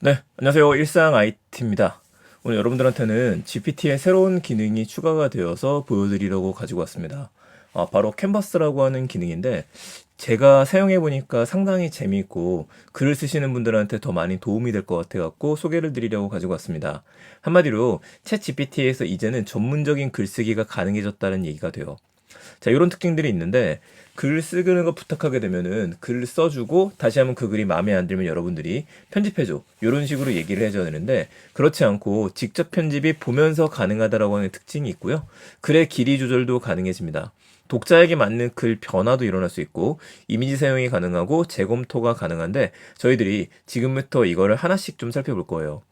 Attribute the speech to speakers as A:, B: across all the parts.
A: 네, 안녕하세요. 일상 IT입니다. 오늘 여러분들한테는 GPT의 새로운 기능이 추가가 되어서 보여드리려고 가지고 왔습니다. 바로 캔버스라고 하는 기능인데, 제가 사용해보니까 상당히 재미있고, 글을 쓰시는 분들한테 더 많이 도움이 될 것 같아갖고 소개를 드리려고 가지고 왔습니다. 한마디로, 챗 GPT에서 이제는 전문적인 글쓰기가 가능해졌다는 얘기가 돼요. 자, 이런 특징들이 있는데 글 쓰는 거 부탁하게 되면은 글을 써주고 다시 한번 그 글이 마음에 안 들면 여러분들이 편집해줘. 이런 식으로 얘기를 해줘야 되는데 그렇지 않고 직접 편집이 보면서 가능하다라고 하는 특징이 있고요. 글의 길이 조절도 가능해집니다. 독자에게 맞는 글 변화도 일어날 수 있고 이미지 사용이 가능하고 재검토가 가능한데 저희들이 지금부터 이거를 하나씩 좀 살펴볼 거예요.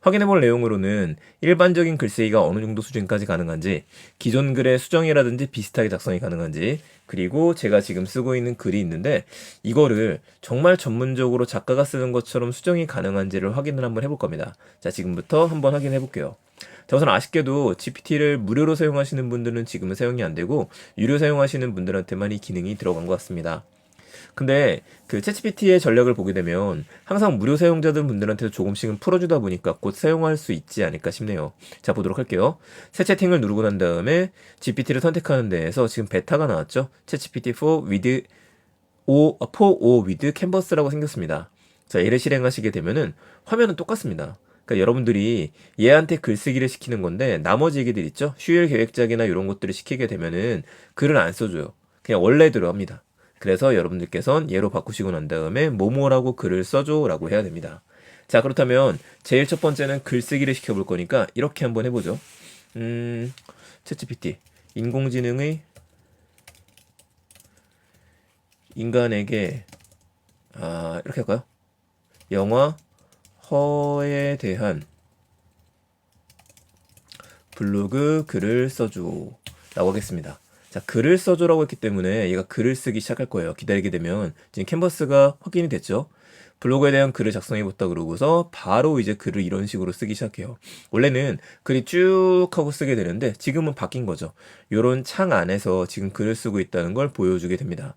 A: 확인해볼 내용으로는 일반적인 글쓰기가 어느 정도 수준까지 가능한지, 기존 글의 수정이라든지 비슷하게 작성이 가능한지, 그리고 제가 지금 쓰고 있는 글이 있는데 이거를 정말 전문적으로 작가가 쓰는 것처럼 수정이 가능한지를 확인을 한번 해볼 겁니다. 자, 지금부터 한번 확인해 볼게요. 자, 우선 아쉽게도 GPT를 무료로 사용하시는 분들은 지금은 사용이 안 되고 유료 사용하시는 분들한테만 이 기능이 들어간 것 같습니다. 근데 그 챗GPT의 전략을 보게 되면 항상 무료 사용자들 분들한테도 조금씩은 풀어주다 보니까 곧 사용할 수 있지 않을까 싶네요. 자, 보도록 할게요. 새 채팅을 누르고 난 다음에 GPT를 선택하는 데에서 지금 베타가 나왔죠. 챗GPT for with canvas라고 생겼습니다. 자, 얘를 실행하시게 되면은 화면은 똑같습니다. 그러니까 여러분들이 얘한테 글쓰기를 시키는 건데 나머지 얘기들 있죠. 휴일 계획작이나 이런 것들을 시키게 되면은 글을 안 써줘요. 그냥 원래대로 합니다. 그래서 여러분들께서는 얘로 바꾸시고 난 다음에 뭐뭐라고 글을 써줘라고 해야 됩니다. 자, 그렇다면 제일 첫 번째는 글쓰기를 시켜볼 거니까 이렇게 한번 해보죠. 챗GPT 인공지능의 인간에게 이렇게 할까요? 영화 허에 대한 블로그 글을 써줘 라고 하겠습니다. 자, 글을 써줘라고 했기 때문에 얘가 글을 쓰기 시작할 거예요. 기다리게 되면 지금 캔버스가 확인이 됐죠. 블로그에 대한 글을 작성해봤다 그러고서 바로 이제 글을 이런 식으로 쓰기 시작해요. 원래는 글이 쭉 하고 쓰게 되는데 지금은 바뀐 거죠. 요런 창 안에서 지금 글을 쓰고 있다는 걸 보여주게 됩니다.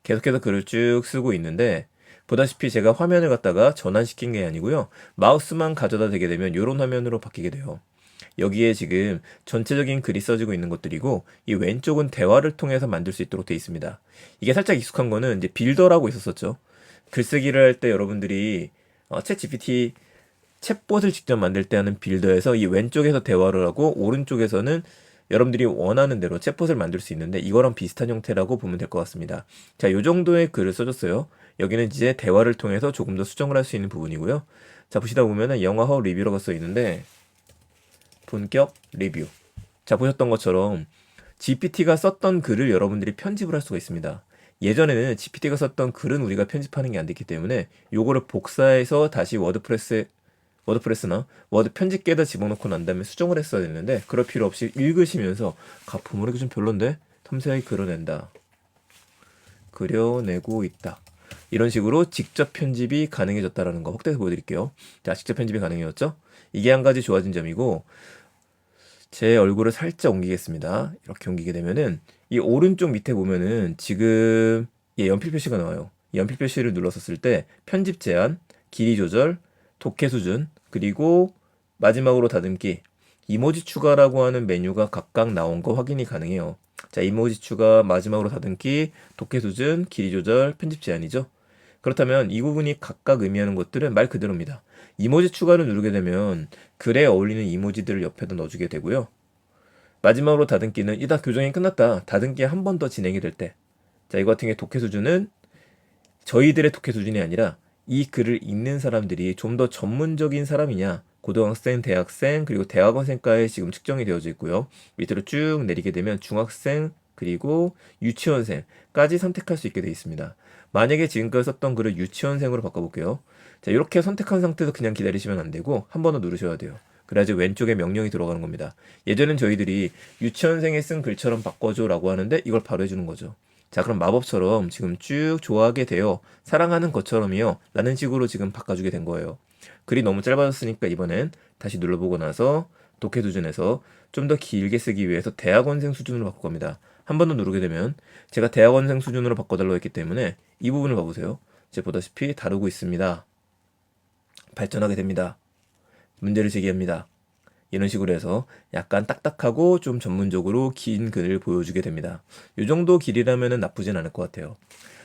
A: 계속해서 글을 쭉 쓰고 있는데 보다시피 제가 화면을 갖다가 전환시킨 게 아니고요. 마우스만 가져다 대게 되면 이런 화면으로 바뀌게 돼요. 여기에 지금 전체적인 글이 써지고 있는 것들이고 이 왼쪽은 대화를 통해서 만들 수 있도록 되어 있습니다. 이게 살짝 익숙한 거는 이제 빌더라고 있었었죠. 글쓰기를 할 때 여러분들이 챗 GPT 챗봇을 직접 만들 때 하는 빌더에서 이 왼쪽에서 대화를 하고 오른쪽에서는 여러분들이 원하는 대로 챗봇을 만들 수 있는데 이거랑 비슷한 형태라고 보면 될 것 같습니다. 자, 요 정도의 글을 써줬어요. 여기는 이제 대화를 통해서 조금 더 수정을 할 수 있는 부분이고요. 자, 보시다 보면은 영화 허 리뷰라고 써 있는데 본격 리뷰. 자, 보셨던 것처럼 GPT가 썼던 글을 여러분들이 편집을 할 수가 있습니다. 예전에는 GPT가 썼던 글은 우리가 편집하는 게 안 됐기 때문에 요거를 복사해서 다시 워드프레스나 워드 편집기에다 집어넣고 난 다음에 수정을 했어야 되는데 그럴 필요 없이 읽으시면서 가품으로 이거 좀 별론데? 탐사하게 그려내고 있다. 이런 식으로 직접 편집이 가능해졌다라는 거 확대해서 보여드릴게요. 자, 직접 편집이 가능해졌죠? 이게 한 가지 좋아진 점이고 제 얼굴을 살짝 옮기겠습니다. 이렇게 옮기게 되면은 이 오른쪽 밑에 보면은 지금 연필 표시가 나와요. 이 연필 표시를 눌렀었을 때 편집 제한, 길이 조절, 독해 수준, 그리고 마지막으로 다듬기, 이모지 추가라고 하는 메뉴가 각각 나온 거 확인이 가능해요. 자, 이모지 추가, 마지막으로 다듬기, 독해 수준, 길이 조절, 편집 제한이죠. 그렇다면 이 부분이 각각 의미하는 것들은 말 그대로입니다. 이모지 추가를 누르게 되면 글에 어울리는 이모지들을 옆에다 넣어주게 되고요. 마지막으로 다듬기는 이다 교정이 끝났다. 다듬기 한 번 더 진행이 될 때. 자, 이거 같은 경우에 독해 수준은 저희들의 독해 수준이 아니라 이 글을 읽는 사람들이 좀 더 전문적인 사람이냐, 고등학생, 대학생, 그리고 대학원생까지 지금 측정이 되어져 있고요. 밑으로 쭉 내리게 되면 중학생, 그리고 유치원생까지 선택할 수 있게 되어 있습니다. 만약에 지금까지 썼던 글을 유치원생으로 바꿔볼게요. 자, 이렇게 선택한 상태에서 그냥 기다리시면 안 되고 한 번 더 누르셔야 돼요. 그래야지 왼쪽에 명령이 들어가는 겁니다. 예전엔 저희들이 유치원생이 쓴 글처럼 바꿔줘 라고 하는데 이걸 바로 해주는 거죠. 자, 그럼 마법처럼 지금 쭉 좋아하게 되어 사랑하는 것처럼이요 라는 식으로 지금 바꿔주게 된 거예요. 글이 너무 짧아졌으니까 이번엔 다시 눌러보고 나서 독해 수준에서 좀 더 길게 쓰기 위해서 대학원생 수준으로 바꿀 겁니다. 한 번 더 누르게 되면 제가 대학원생 수준으로 바꿔달라고 했기 때문에 이 부분을 봐보세요. 이제 보다시피 다루고 있습니다. 발전하게 됩니다. 문제를 제기합니다. 이런 식으로 해서 약간 딱딱하고 좀 전문적으로 긴 글을 보여주게 됩니다. 이 정도 길이라면 나쁘진 않을 것 같아요.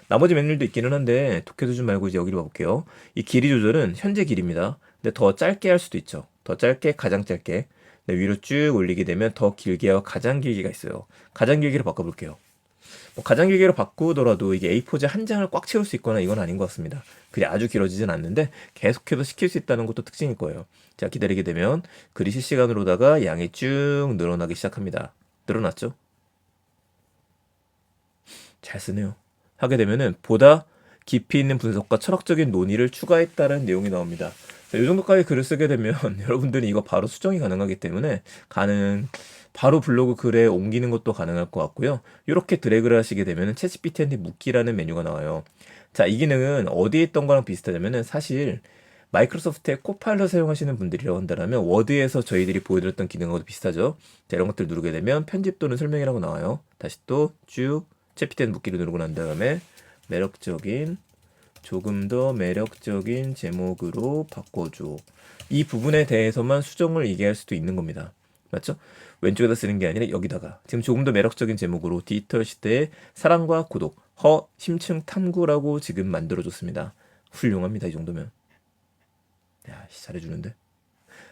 A: 나머지 맥률도 있기는 한데 독해 수준 말고 이제 여기로 가볼게요. 이 길이 조절은 현재 길입니다. 근데 더 짧게 할 수도 있죠. 더 짧게, 가장 짧게. 근데 위로 쭉 올리게 되면 더 길게 하고 가장 길게가 있어요. 가장 길게로 바꿔볼게요. 뭐 가장 길게로 바꾸더라도 이게 A4지 한 장을 꽉 채울 수 있거나 이건 아닌 것 같습니다. 글이 아주 길어지진 않는데 계속해서 시킬 수 있다는 것도 특징일 거예요. 자, 기다리게 되면 글이 실시간으로다가 양이 쭉 늘어나기 시작합니다. 늘어났죠? 잘 쓰네요. 하게 되면은 보다 깊이 있는 분석과 철학적인 논의를 추가했다는 내용이 나옵니다. 이 정도까지 글을 쓰게 되면 여러분들이 이거 바로 수정이 가능하기 때문에 바로 블로그 글에 옮기는 것도 가능할 것 같고요. 이렇게 드래그를 하시게 되면 챗GPT한테 묻기라는 메뉴가 나와요. 자, 이 기능은 어디에 있던 거랑 비슷하냐면은 사실 마이크로소프트의 코파일럿 사용하시는 분들이라고 한다면 워드에서 저희들이 보여드렸던 기능하고도 비슷하죠. 자, 이런 것들 누르게 되면 편집 또는 설명이라고 나와요. 다시 또 쭉 챗GPT한테 묻기를 누르고 난 다음에 조금 더 매력적인 제목으로 바꿔줘. 이 부분에 대해서만 수정을 얘기할 수도 있는 겁니다. 맞죠? 왼쪽에다 쓰는 게 아니라 여기다가 지금 조금 더 매력적인 제목으로 디지털 시대의 사랑과 고독, 심층 탐구라고 지금 만들어줬습니다. 훌륭합니다. 이 정도면. 야, 잘해주는데.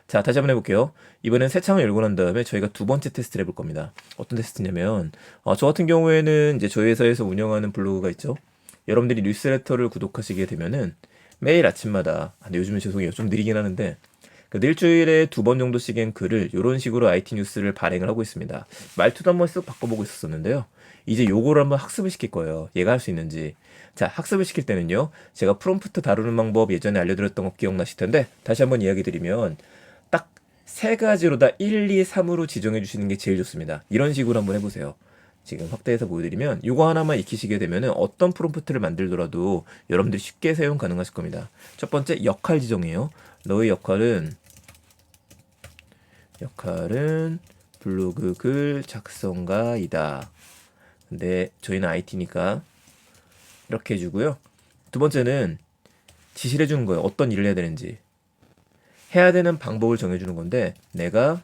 A: 자, 다시 한번 해볼게요. 이번엔 새 창을 열고 난 다음에 저희가 두 번째 테스트를 해볼 겁니다. 어떤 테스트냐면, 저 같은 경우에는 이제 저희 회사에서 운영하는 블로그가 있죠. 여러분들이 뉴스레터를 구독하시게 되면은 매일 아침마다, 근데 요즘은 죄송해요. 좀 느리긴 하는데, 일주일에 두 번 정도씩의 글을 이런 식으로 IT 뉴스를 발행을 하고 있습니다. 말투도 한번 쓱 바꿔보고 있었는데요. 이제 요거를 한번 학습을 시킬 거예요. 얘가 할 수 있는지. 자, 학습을 시킬 때는요. 제가 프롬프트 다루는 방법 예전에 알려드렸던 거 기억나실 텐데 다시 한번 이야기 드리면 딱 세 가지로 다 1, 2, 3으로 지정해 주시는 게 제일 좋습니다. 이런 식으로 한번 해보세요. 지금 확대해서 보여드리면 이거 하나만 익히시게 되면은 어떤 프롬프트를 만들더라도 여러분들이 쉽게 사용 가능하실 겁니다. 첫 번째 역할 지정이에요. 너의 역할은 블로그 글 작성가이다. 근데 저희는 IT니까 이렇게 해주고요. 두 번째는 지시를 해주는 거예요. 어떤 일을 해야 되는지. 해야 되는 방법을 정해주는 건데 내가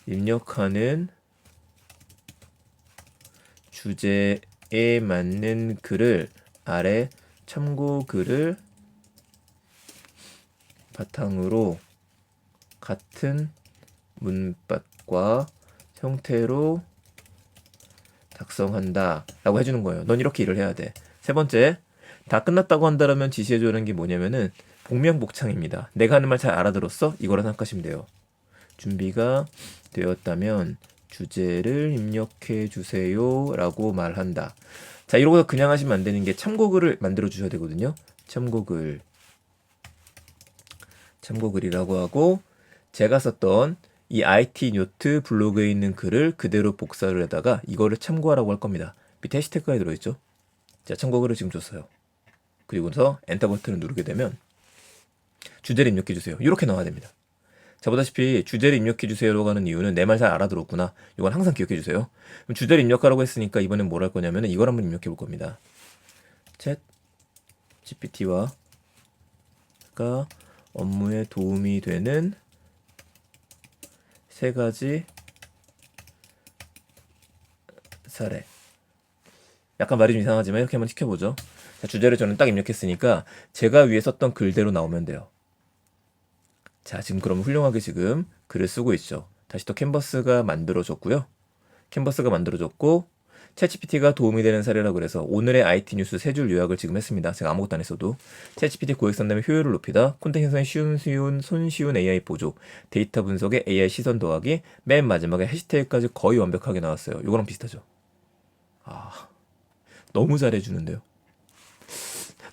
A: 입력하는 주제에 맞는 글을 아래 참고 글을 바탕으로 같은 문법과 형태로 작성한다 라고 해주는 거예요. 넌 이렇게 일을 해야 돼. 세 번째, 다 끝났다고 한다면 지시해주는 게 뭐냐면은 복명복창입니다. 내가 하는 말 잘 알아들었어? 이거라 생각하시면 돼요. 준비가 되었다면 주제를 입력해 주세요 라고 말한다. 자, 이러고 그냥 하시면 안 되는 게 참고글을 만들어 주셔야 되거든요. 참고글이라고 하고 제가 썼던 이 IT 노트 블로그에 있는 글을 그대로 복사를 해다가 이거를 참고하라고 할 겁니다. 밑에 해시태그가 들어있죠. 자, 참고글을 지금 줬어요. 그리고서 엔터 버튼을 누르게 되면 주제를 입력해 주세요. 이렇게 나와야 됩니다. 자, 보다시피 주제를 입력해 주세요라고 하는 이유는 내 말 잘 알아들었구나. 이건 항상 기억해 주세요. 그럼 주제를 입력하라고 했으니까 이번엔 뭘 할 거냐면 이걸 한번 입력해 볼 겁니다. 챗 GPT와 업무에 도움이 되는 세 가지 사례. 약간 말이 좀 이상하지만 이렇게 한번 시켜보죠. 자, 주제를 저는 딱 입력했으니까 제가 위에 썼던 글대로 나오면 돼요. 자, 지금 그럼 훌륭하게 지금 글을 쓰고 있죠. 다시 또 캔버스가 만들어졌고요. 챗GPT가 도움이 되는 사례라고 그래서 오늘의 IT 뉴스 세 줄 요약을 지금 했습니다. 제가 아무것도 안 했어도 챗GPT 고액 상담의 효율을 높이다, 콘텐츠 형성에 손쉬운 AI 보조, 데이터 분석에 AI 시선 더하기, 맨 마지막에 해시태그까지 거의 완벽하게 나왔어요. 이거랑 비슷하죠. 너무 잘해주는데요.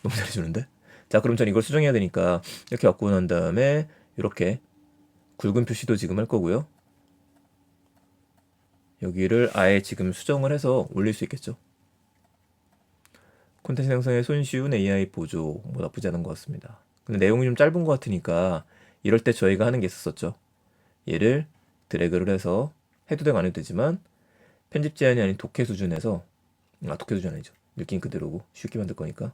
A: 너무 잘해주는데? 자, 그럼 전 이걸 수정해야 되니까 이렇게 바꾸고 난 다음에 이렇게 굵은 표시도 지금 할 거고요. 여기를 아예 지금 수정을 해서 올릴 수 있겠죠. 콘텐츠 생성에 손쉬운 AI 보조 뭐 나쁘지 않은 것 같습니다. 근데 내용이 좀 짧은 것 같으니까 이럴 때 저희가 하는 게 있었죠. 얘를 드래그를 해서 해도 되고 안 해도 되지만 편집 제한이 아닌 독해 수준에서 독해 수준 아니죠. 느낌 그대로고 쉽게 만들 거니까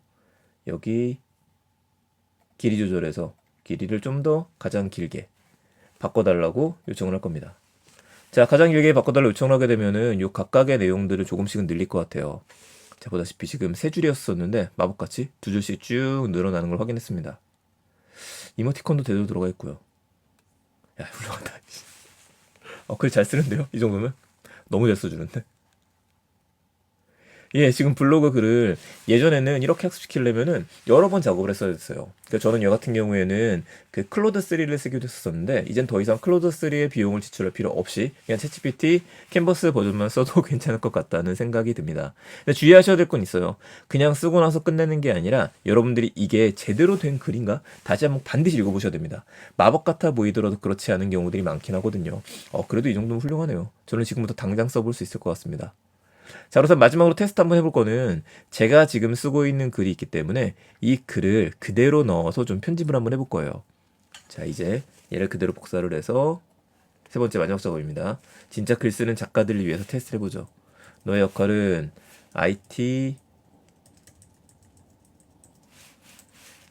A: 여기 길이 조절해서 길이를 좀 더 가장 길게 바꿔달라고 요청을 할 겁니다. 자, 가장 길게 바꿔달라고 요청을 하게 되면은 요 각각의 내용들을 조금씩은 늘릴 것 같아요. 자, 보다시피 지금 세 줄이었었는데 마법같이 두 줄씩 쭉 늘어나는 걸 확인했습니다. 이모티콘도 제대로 들어가 있고요. 야, 훌륭하다. 글 잘 쓰는데요? 이 정도면? 너무 잘 써주는데? 예, 지금 블로그 글을 예전에는 이렇게 학습시키려면은 여러 번 작업을 했어야 됐어요. 그러니까 저는 여 같은 경우에는 그 클로드 3를 쓰기도 했었는데 이젠 더 이상 클로드 3의 비용을 지출할 필요 없이 그냥 챗GPT 캔버스 버전만 써도 괜찮을 것 같다는 생각이 듭니다. 근데 주의하셔야 될 건 있어요. 그냥 쓰고 나서 끝내는 게 아니라 여러분들이 이게 제대로 된 글인가? 다시 한번 반드시 읽어보셔야 됩니다. 마법 같아 보이더라도 그렇지 않은 경우들이 많긴 하거든요. 그래도 이 정도면 훌륭하네요. 저는 지금부터 당장 써볼 수 있을 것 같습니다. 자, 그래서 마지막으로 테스트 한번 해볼 거는 제가 지금 쓰고 있는 글이 있기 때문에 이 글을 그대로 넣어서 좀 편집을 한번 해볼 거예요. 자, 이제 얘를 그대로 복사를 해서 세 번째 마지막 작업입니다. 진짜 글 쓰는 작가들을 위해서 테스트를 해보죠. 너의 역할은 IT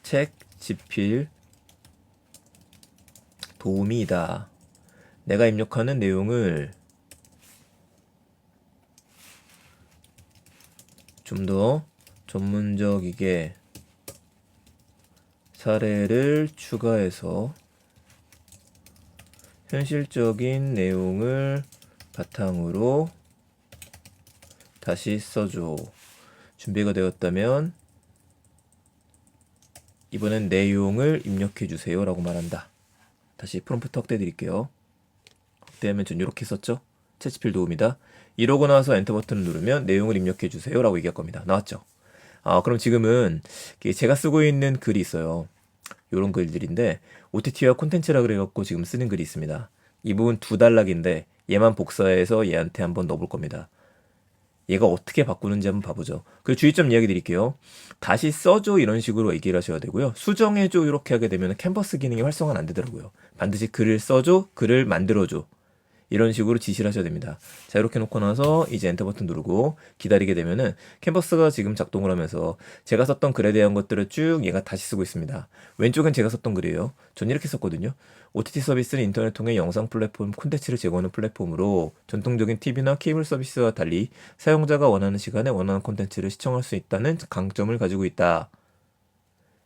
A: 책 집필 도우미이다. 내가 입력하는 내용을 좀 더 전문적이게 사례를 추가해서 현실적인 내용을 바탕으로 다시 써줘. 준비가 되었다면 이번엔 내용을 입력해 주세요 라고 말한다. 다시 프롬프트 확대해 드릴게요. 확대하면 전 이렇게 썼죠. 채집필 도움이다. 이러고 나서 엔터 버튼을 누르면 내용을 입력해 주세요 라고 얘기할 겁니다. 나왔죠? 그럼 지금은 제가 쓰고 있는 글이 있어요. 요런 글들인데 OTT와 콘텐츠라 그래갖고 지금 쓰는 글이 있습니다. 이 부분 두 단락인데 얘만 복사해서 얘한테 한번 넣어볼 겁니다. 얘가 어떻게 바꾸는지 한번 봐보죠. 그 주의점 이야기 드릴게요. 다시 써줘 이런 식으로 얘기를 하셔야 되고요. 수정해줘 이렇게 하게 되면 캔버스 기능이 활성화는 안 되더라고요. 반드시 글을 써줘, 글을 만들어줘. 이런 식으로 지시를 하셔야 됩니다. 자, 이렇게 놓고 나서 이제 엔터 버튼 누르고 기다리게 되면은 캔버스가 지금 작동을 하면서 제가 썼던 글에 대한 것들을 쭉 얘가 다시 쓰고 있습니다. 왼쪽은 제가 썼던 글이에요. 전 이렇게 썼거든요. OTT 서비스는 인터넷 통해 영상 플랫폼 콘텐츠를 제공하는 플랫폼으로 전통적인 TV나 케이블 서비스와 달리 사용자가 원하는 시간에 원하는 콘텐츠를 시청할 수 있다는 강점을 가지고 있다.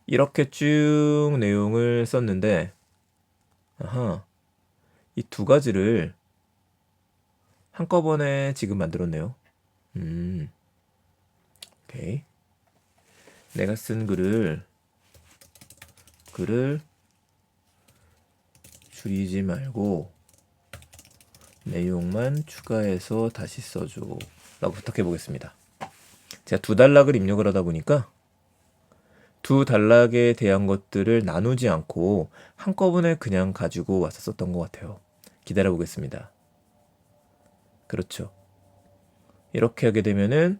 A: 이렇게 쭉 내용을 썼는데 이 두 가지를 한꺼번에 지금 만들었네요. 오케이. 내가 쓴 글을 줄이지 말고 내용만 추가해서 다시 써줘 라고 부탁해 보겠습니다. 제가 두 단락을 입력을 하다 보니까 두 단락에 대한 것들을 나누지 않고 한꺼번에 그냥 가지고 왔었던 것 같아요. 기다려 보겠습니다. 그렇죠. 이렇게 하게 되면은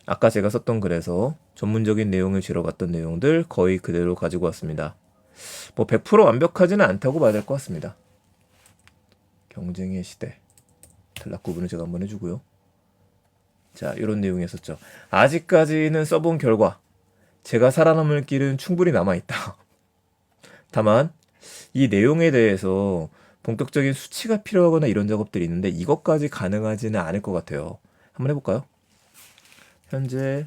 A: 아까 제가 썼던 글에서 전문적인 내용을 실어갔던 내용들 거의 그대로 가지고 왔습니다. 뭐 100% 완벽하지는 않다고 봐야 될 것 같습니다. 경쟁의 시대. 단락 구분을 제가 한번 해주고요. 자, 이런 내용이었었죠. 아직까지는 써본 결과 제가 살아남을 길은 충분히 남아있다. 다만 이 내용에 대해서 본격적인 수치가 필요하거나 이런 작업들이 있는데 이것까지 가능하지는 않을 것 같아요. 한번 해볼까요? 현재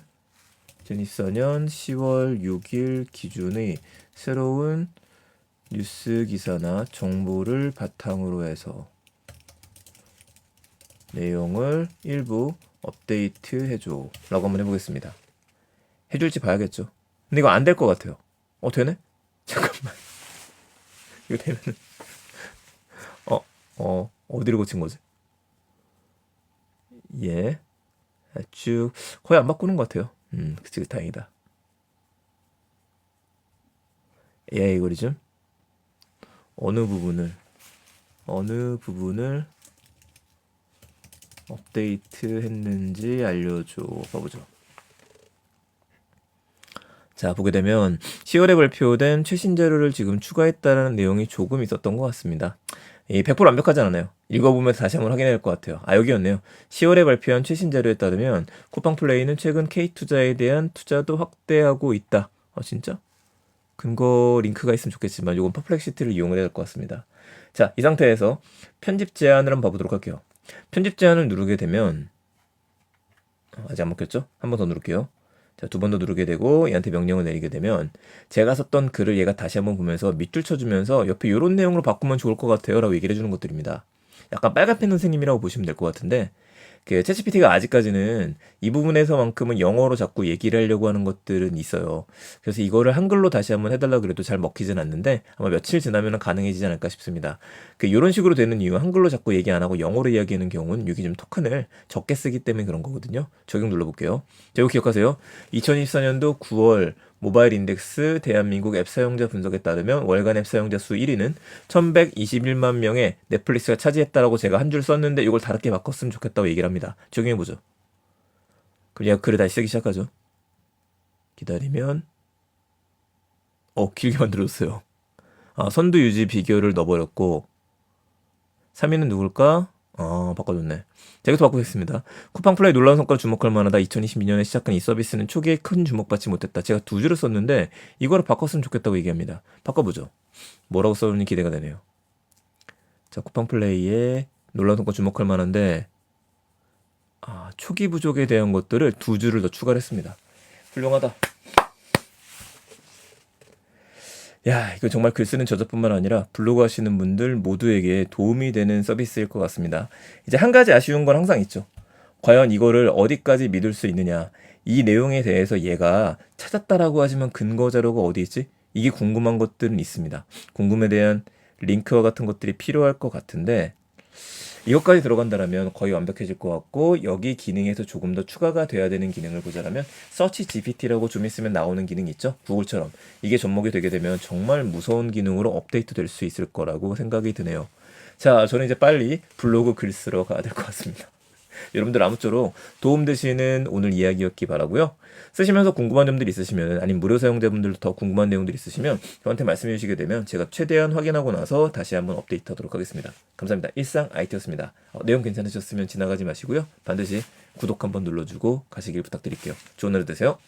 A: 2024년 10월 6일 기준의 새로운 뉴스 기사나 정보를 바탕으로 해서 내용을 일부 업데이트 해줘 라고 한번 해보겠습니다. 해줄지 봐야겠죠. 근데 이거 안 될 것 같아요. 되네? 잠깐만. 이거 되면은 어디를 고친 거지? 예. 쭉 거의 안 바꾸는 것 같아요. 그치, 다행이다. AI 알고리즘 어느 부분을 업데이트 했는지 알려줘 봐보죠. 자, 보게 되면 10월에 발표된 최신 자료를 지금 추가했다는 내용이 조금 있었던 것 같습니다. 100% 완벽하지 않아요. 읽어보면 다시 한번 확인해야 할 것 같아요. 여기였네요. 10월에 발표한 최신 자료에 따르면 쿠팡플레이는 최근 K투자에 대한 투자도 확대하고 있다. 진짜? 근거 링크가 있으면 좋겠지만 요건 퍼플렉시티를 이용해야 될 것 같습니다. 자, 이 상태에서 편집 제한을 한번 봐보도록 할게요. 편집 제한을 누르게 되면 아직 안 먹혔죠? 한 번 더 누를게요. 자, 두 번 더 누르게 되고 얘한테 명령을 내리게 되면 제가 썼던 글을 얘가 다시 한번 보면서 밑줄 쳐주면서 옆에 이런 내용으로 바꾸면 좋을 것 같아요 라고 얘기를 해주는 것들입니다. 약간 빨간펜 선생님이라고 보시면 될 것 같은데 그 챗GPT가 아직까지는 이 부분에서만큼은 영어로 자꾸 얘기를 하려고 하는 것들은 있어요. 그래서 이거를 한글로 다시 한번 해달라 그래도 잘 먹히진 않는데 아마 며칠 지나면 가능해지지 않을까 싶습니다. 이런 식으로 되는 이유, 한글로 자꾸 얘기 안 하고 영어로 이야기하는 경우는 여기 좀 토큰을 적게 쓰기 때문에 그런 거거든요. 적용 눌러볼게요. 자, 이거 기억하세요. 2024년도 9월 모바일 인덱스 대한민국 앱 사용자 분석에 따르면 월간 앱 사용자 수 1위는 1121만 명의 넷플릭스가 차지했다라고 제가 한 줄 썼는데 이걸 다르게 바꿨으면 좋겠다고 얘기를 합니다. 적용해보죠. 그럼 얘가 글을 다시 쓰기 시작하죠. 기다리면 길게 만들어줬어요. 선두 유지 비교를 넣어버렸고 3위는 누굴까? 바꿔줬네. 자, 이것도 바꾸겠습니다. 쿠팡플레이 놀라운 성과를 주목할 만하다. 2022년에 시작한 이 서비스는 초기에 큰 주목받지 못했다. 제가 두 줄을 썼는데 이거를 바꿨으면 좋겠다고 얘기합니다. 바꿔보죠. 뭐라고 써오는지 기대가 되네요. 자, 쿠팡플레이에 놀라운 성과 주목할 만한데 초기 부족에 대한 것들을 두 줄을 더 추가를 했습니다. 훌륭하다. 야, 이거 정말 글 쓰는 저자뿐만 아니라 블로그 하시는 분들 모두에게 도움이 되는 서비스일 것 같습니다. 이제 한 가지 아쉬운 건 항상 있죠. 과연 이거를 어디까지 믿을 수 있느냐. 이 내용에 대해서 얘가 찾았다라고 하지만 근거 자료가 어디 있지? 이게 궁금한 것들은 있습니다. 궁금에 대한 링크와 같은 것들이 필요할 것 같은데 이것까지 들어간다면 거의 완벽해질 것 같고 여기 기능에서 조금 더 추가가 돼야 되는 기능을 보자면 서치 GPT라고 좀 있으면 나오는 기능 있죠? 구글처럼. 이게 접목이 되게 되면 정말 무서운 기능으로 업데이트 될 수 있을 거라고 생각이 드네요. 자, 저는 이제 빨리 블로그 글 쓰러 가야 될 것 같습니다. 여러분들 아무쪼록 도움되시는 오늘 이야기였기 바라고요. 쓰시면서 궁금한 점들이 있으시면 아니면 무료 사용자분들도 더 궁금한 내용들이 있으시면 저한테 말씀해 주시게 되면 제가 최대한 확인하고 나서 다시 한번 업데이트 하도록 하겠습니다. 감사합니다. 일상 IT였습니다. 내용 괜찮으셨으면 지나가지 마시고요. 반드시 구독 한번 눌러주고 가시길 부탁드릴게요. 좋은 하루 되세요.